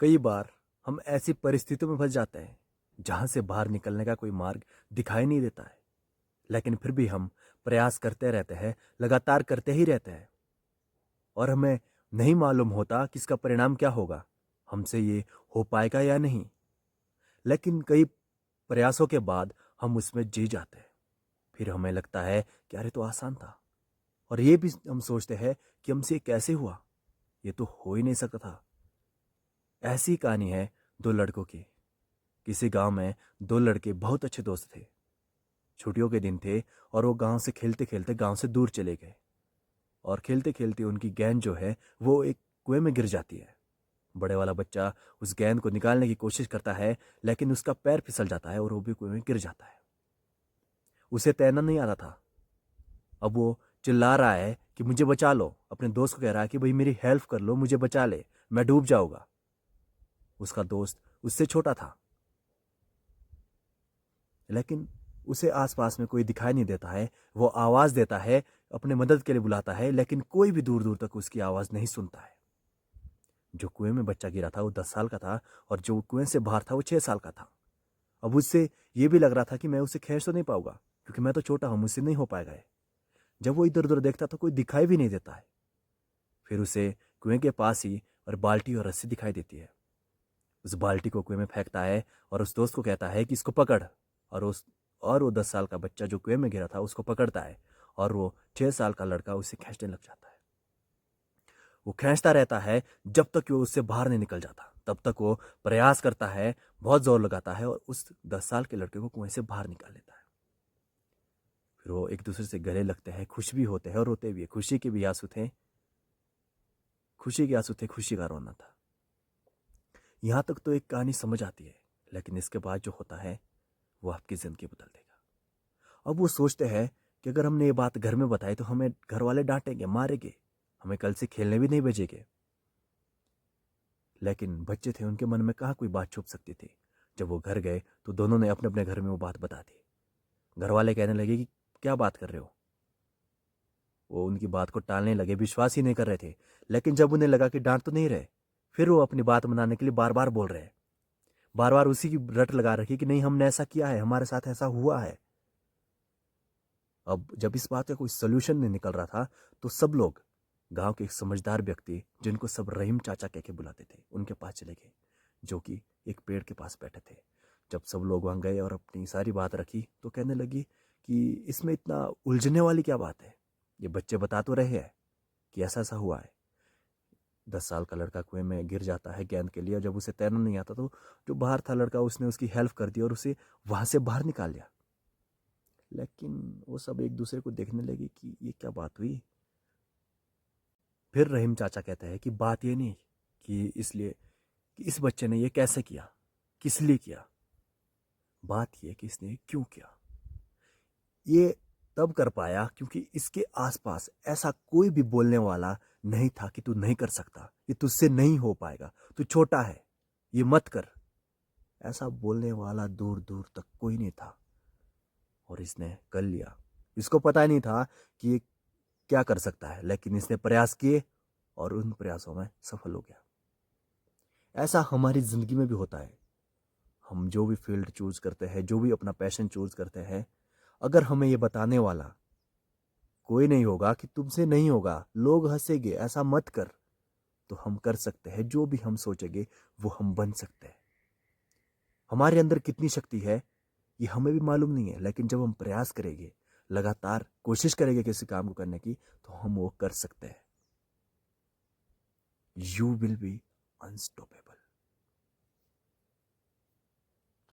कई बार हम ऐसी परिस्थितियों में फंस जाते हैं जहां से बाहर निकलने का कोई मार्ग दिखाई नहीं देता है, लेकिन फिर भी हम प्रयास करते रहते हैं, लगातार करते ही रहते हैं और हमें नहीं मालूम होता कि इसका परिणाम क्या होगा, हमसे ये हो पाएगा या नहीं। लेकिन कई प्रयासों के बाद हम उसमें जी जाते हैं। फिर हमें लगता है कि अरे तो आसान था, और ये भी हम सोचते हैं कि हमसे ये कैसे हुआ, ये तो हो ही नहीं सकता था। ऐसी कहानी है दो लड़कों की। किसी गांव में दो लड़के बहुत अच्छे दोस्त थे। छुट्टियों के दिन थे और वो गांव से खेलते खेलते गांव से दूर चले गए, और खेलते खेलते उनकी गेंद जो है वो एक कुएं में गिर जाती है। बड़े वाला बच्चा उस गेंद को निकालने की कोशिश करता है, लेकिन उसका पैर फिसल जाता है और वो भी कुएं में गिर जाता है। उसे तैरना नहीं आता था। अब वो चिल्ला रहा है कि मुझे बचा लो, अपने दोस्त को कह रहा है कि भाई मेरी हेल्प कर लो, मुझे बचा ले, मैं डूब जाऊंगा। उसका दोस्त उससे छोटा था, लेकिन उसे आसपास में कोई दिखाई नहीं देता है। वो आवाज देता है, अपने मदद के लिए बुलाता है, लेकिन कोई भी दूर दूर तक उसकी आवाज नहीं सुनता है। जो कुएं में बच्चा गिरा था वो 10 साल का था, और जो कुएं से बाहर था वो 6 साल का था। अब उससे ये भी लग रहा था कि मैं उसे खींच तो नहीं पाऊंगा, क्योंकि मैं तो छोटा हूं, मुझसे नहीं हो पाएगा ये। जब वो इधर उधर देखता तो कोई दिखाई भी नहीं देता है। फिर उसे कुएं के पास ही और बाल्टी और रस्सी दिखाई देती है। उस बाल्टी को कुएं में फेंकता है और उस दोस्त को कहता है कि इसको पकड़। और वो 10 साल का बच्चा जो कुएं में गिरा था उसको पकड़ता है, और वो 6 साल का लड़का उसे खींचने लग जाता है। वो खींचता रहता है जब तक वो उससे बाहर नहीं निकल जाता। तब तक वो प्रयास करता है, बहुत जोर लगाता है, और उस 10 साल के लड़के को कुएं से बाहर निकाल लेता है। फिर वो एक दूसरे से गले लगते हैं, खुश भी होते हैं और रोते भी है। खुशी के भी आंसू थे, खुशी के आंसू थे, खुशी का रोना था। यहां तक तो एक कहानी समझ आती है, लेकिन इसके बाद जो होता है वो आपकी जिंदगी बदल देगा। अब वो सोचते हैं कि अगर हमने ये बात घर में बताई तो हमें घर वाले डांटेंगे, मारेंगे, हमें कल से खेलने भी नहीं भेजेंगे। लेकिन बच्चे थे, उनके मन में कहाँ कोई बात छुप सकती थी। जब वो घर गए तो दोनों ने अपने अपने घर में वो बात बता दी। घर वाले कहने लगे कि क्या बात कर रहे हो। वो उनकी बात को टालने लगे, विश्वास ही नहीं कर रहे थे। लेकिन जब उन्हें लगा कि डांट तो नहीं रहे, फिर वो अपनी बात मनाने के लिए बार बार बोल रहे हैं। बार बार उसी की रट लगा रखी कि नहीं, हमने ऐसा किया है, हमारे साथ ऐसा हुआ है। अब जब इस बात का कोई सोल्यूशन नहीं निकल रहा था, तो सब लोग, गांव के एक समझदार व्यक्ति जिनको सब रहीम चाचा कह के बुलाते थे, उनके पास चले गए, जो कि एक पेड़ के पास बैठे थे। जब सब लोग वहां गए और अपनी सारी बात रखी तो कहने लगी कि इसमें इतना उलझने वाली क्या बात है, ये बच्चे बता तो रहे हैं कि ऐसा ऐसा हुआ है। 10 साल का लड़का कुएं में गिर जाता है गेंद के लिए, और जब उसे तैरना नहीं आता तो जो बाहर था लड़का, उसने उसकी हेल्प कर दी और उसे वहां से बाहर निकाल लिया। लेकिन वो सब एक दूसरे को देखने लगे कि ये क्या बात हुई। फिर रहीम चाचा कहते हैं कि बात ये नहीं कि इसलिए कि इस बच्चे ने ये कैसे किया, किस लिए किया, बात ये कि इसने क्यों किया। ये तब कर पाया क्योंकि इसके आसपास ऐसा कोई भी बोलने वाला नहीं था कि तू नहीं कर सकता, ये तुझसे नहीं हो पाएगा, तू छोटा है, ये मत कर। ऐसा बोलने वाला दूर दूर तक कोई नहीं था, और इसने कर लिया। इसको पता नहीं था कि ये क्या कर सकता है, लेकिन इसने प्रयास किए और उन प्रयासों में सफल हो गया। ऐसा हमारी जिंदगी में भी होता है। हम जो भी फील्ड चूज करते हैं, जो भी अपना पैशन चूज करते हैं, अगर हमें ये बताने वाला कोई नहीं होगा कि तुमसे नहीं होगा, लोग हंसेंगे, ऐसा मत कर, तो हम कर सकते हैं। जो भी हम सोचेंगे वो हम बन सकते हैं। हमारे अंदर कितनी शक्ति है ये हमें भी मालूम नहीं है, लेकिन जब हम प्रयास करेंगे, लगातार कोशिश करेंगे किसी काम को करने की, तो हम वो कर सकते हैं। You will be unstoppable.